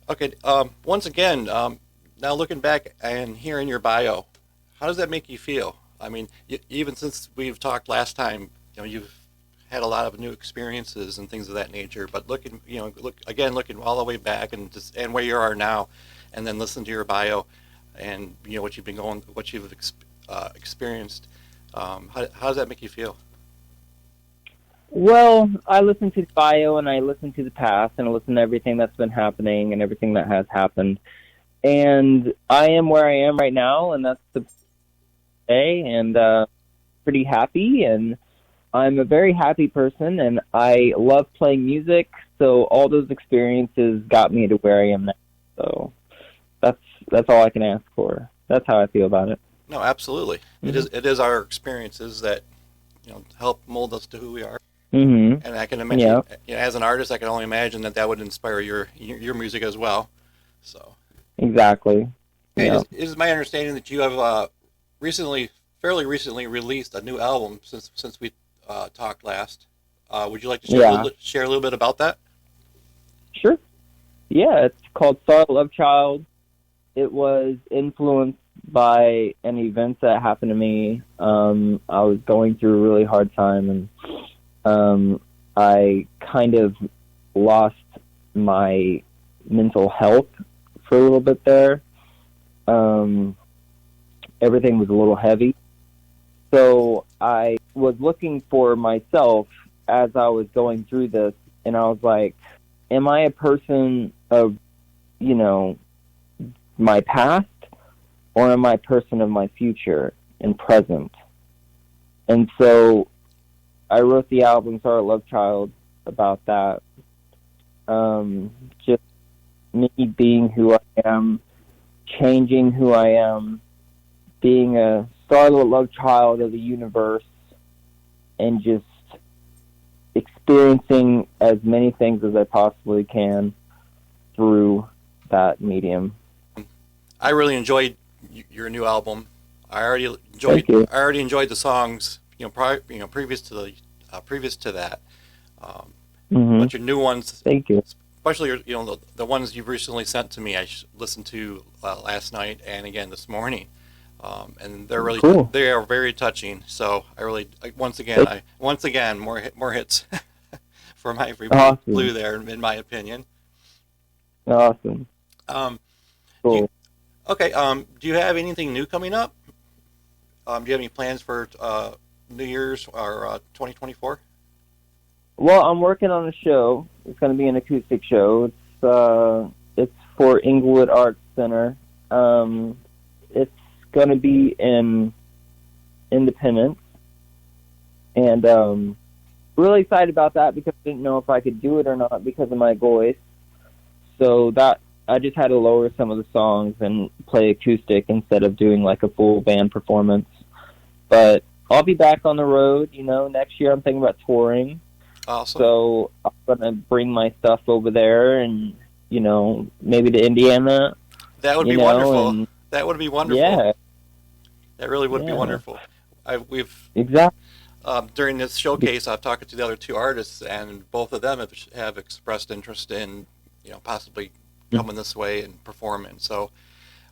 Okay. Once again, now looking back and hearing your bio, how does that make you feel? I mean, even since we've talked last time, you've had a lot of new experiences and things of that nature. But looking, looking all the way back and where you are now, and then listen to your bio, and what you've been going, what you've experienced. How does that make you feel? Well, I listen to the bio and I listen to the past and I listen to everything that's been happening and everything that has happened. And I am where I am right now, and that's the day, and pretty happy. And I'm a very happy person, and I love playing music. So all those experiences got me to where I am now. So that's that's all I can ask for. That's how I feel about it. No, absolutely. Hmm. It is our experiences that help mold us to who we are. Hmm. And I can imagine, Yeah. as an artist, I can only imagine that that would inspire your music as well. So, Exactly. okay, Yeah. it is my understanding that you have recently, fairly recently, released a new album since we talked last. Would you like to Yeah. share a little bit about that? Sure. Yeah. It's called Star Love Child. It was influenced by an event that happened to me. I was going through a really hard time, and I kind of lost my mental health for a little bit there. Um, Everything was a little heavy. So I was looking for myself as I was going through this, and I was like, am I a person of, you know, my past, or am I a person of my future and present? And so I wrote the album Star Love Child about that. Just me being who I am, changing who I am, being a starlit love child of the universe, and just experiencing as many things as I possibly can through that medium. I really enjoyed your new album. Thank you. I already enjoyed the songs, previous to the previous to that. Um, Hmm. but your new ones, Thank you. especially the ones you've recently sent to me, listened to last night and again this morning, and Cool. they are very touching. So Thank- once again more hits for my blue Awesome. there, in my opinion. Awesome. Um, do you, Cool. okay. Do you have anything new coming up? Do you have any plans for New Year's or 2024? Well, I'm working on a show. It's going to be an acoustic show. It's for Inglewood Arts Center. It's going to be in Independence, and really excited about that because I didn't know if I could do it or not because of my voice. So that I just had to lower some of the songs and play acoustic instead of doing like a full band performance. But I'll be back on the road. Next year I'm thinking about touring. Awesome. So I'm gonna bring my stuff over there, and maybe to Indiana. That would be You know, wonderful. and That would be wonderful. yeah, That really would be yeah, wonderful. We've exactly. during this showcase, I've talked to the other two artists, and both of them have expressed interest in possibly coming this way and performing. So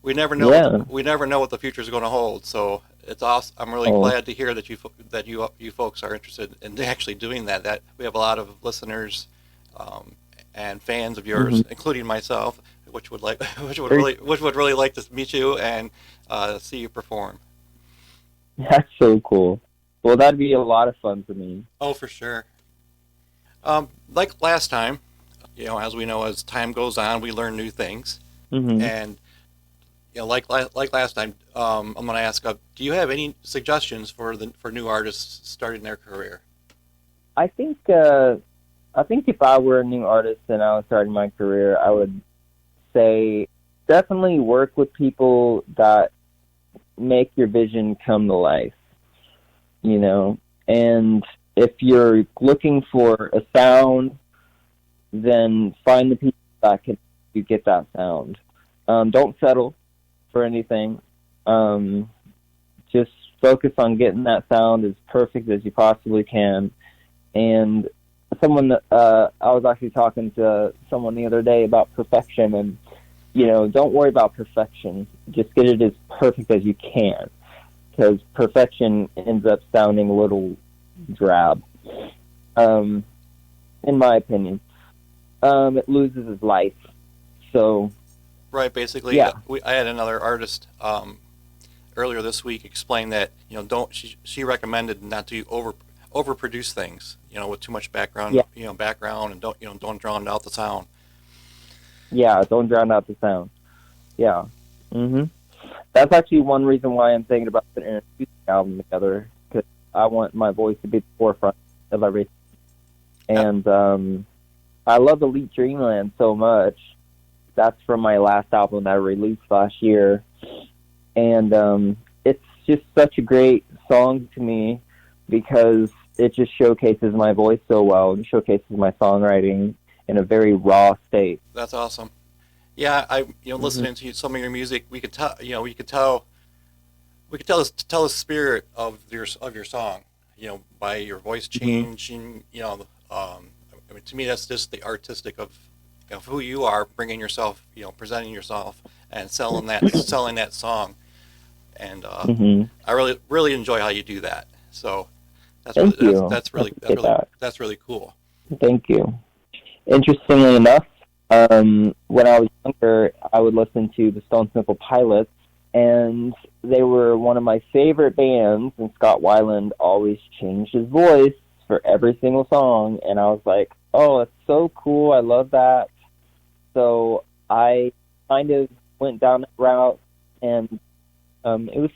Yeah. we never know what the future is going to hold. So it's awesome. I'm really Oh, glad to hear that you folks are interested in actually doing that. That we have a lot of listeners um, and fans of yours, hmm. including myself, which would really like to meet you and see you perform. That's so cool. Well, that'd be a lot of fun for me. Oh, for sure. Like last time, as we know, as time goes on, we learn new things, Hmm. and like last time, I'm going to ask, do you have any suggestions for new artists starting their career? I think if I were a new artist and I was starting my career, I would say definitely work with people that make your vision come to life. You know, and if you're looking for a sound, then find the people that can you get that sound. Don't settle for anything. Um, just focus on getting that sound as perfect as you possibly can. And someone that I was actually talking to someone the other day about perfection, and don't worry about perfection. Just get it as perfect as you can, because perfection ends up sounding a little drab, in my opinion. It loses its life. So, Right. Basically, yeah, I had another artist earlier this week explain that don't she recommended not to overproduce things with too much background yeah, background, and don't drown out the sound. yeah. Don't drown out the sound. Yeah. That's actually one reason why I'm thinking about putting an acoustic album together, because I want my voice to be the forefront of everything. And I love Elite Dreamland so much. That's from my last album that I released last year. And it's just such a great song to me because it just showcases my voice so well and showcases my songwriting in a very raw state. That's awesome. Yeah, I hmm listening to some of your music, we could tell tell the spirit of your song, by your voice hmm changing. I mean, to me, that's just the artistic of who you are, bringing yourself, presenting yourself, and selling that song. And hmm I really enjoy how you do that. So Thank you. I appreciate that. that's really cool. Thank you. Interestingly enough, when I was younger, I would listen to the Stone Temple Pilots, and they were one of my favorite bands, and Scott Weiland always changed his voice for every single song, and I was like, oh, that's so cool, I love that. So I kind of went down that route, and it was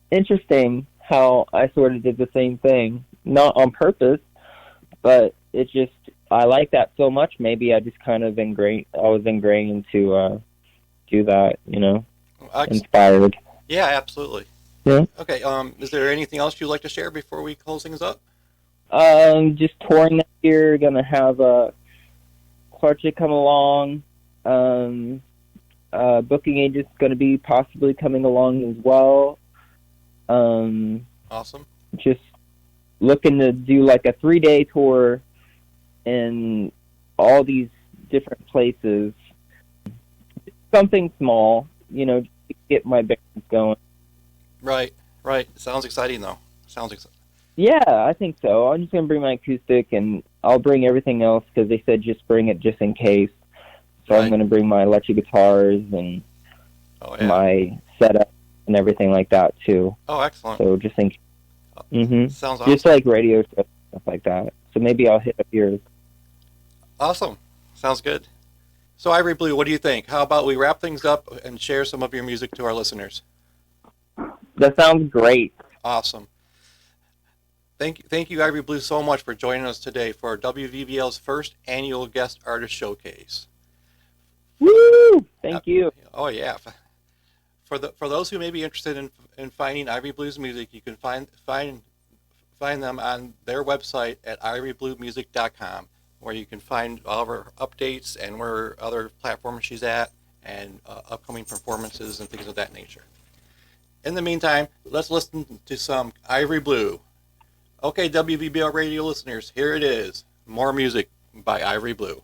interesting how I sort of did the same thing, not on purpose, but it just I like that so much. Maybe I just kind of was ingrained to do that. Inspired. Yeah, absolutely. Yeah. Okay. Is there anything else you'd like to share before we close things up? Just touring this year. Gonna have a Clarkshire come along. Booking agent's gonna be possibly coming along as well. Awesome. Just looking to do like a 3-day tour in all these different places. Something small, just to get my bearings going. Right. Right. Sounds exciting though. Sounds exciting. Yeah, I think so. I'm just gonna bring my acoustic, and I'll bring everything else because they said just bring it just in case. So I'm Right. gonna bring my electric guitars and Oh yeah. my setup and everything like that too. Oh, excellent. So just think, Sounds just awesome. like radio stuff like that. So maybe I'll hit up yours. Awesome. Sounds good. So, Ivory Blue, what do you think? How about we wrap things up and share some of your music to our listeners? That sounds great. Awesome. Thank you, Ivory Blue, so much for joining us today for WVBL's first annual guest artist showcase. Woo! Thank you. Oh yeah. For those who may be interested in finding Ivory Blue's music, you can find them on their website at ivorybluemusic.com, where you can find all of her updates and where other platforms she's at, and upcoming performances and things of that nature. In the meantime, let's listen to some Ivory Blue. Okay, WVBL radio listeners, here it is. More music by Ivory Blue.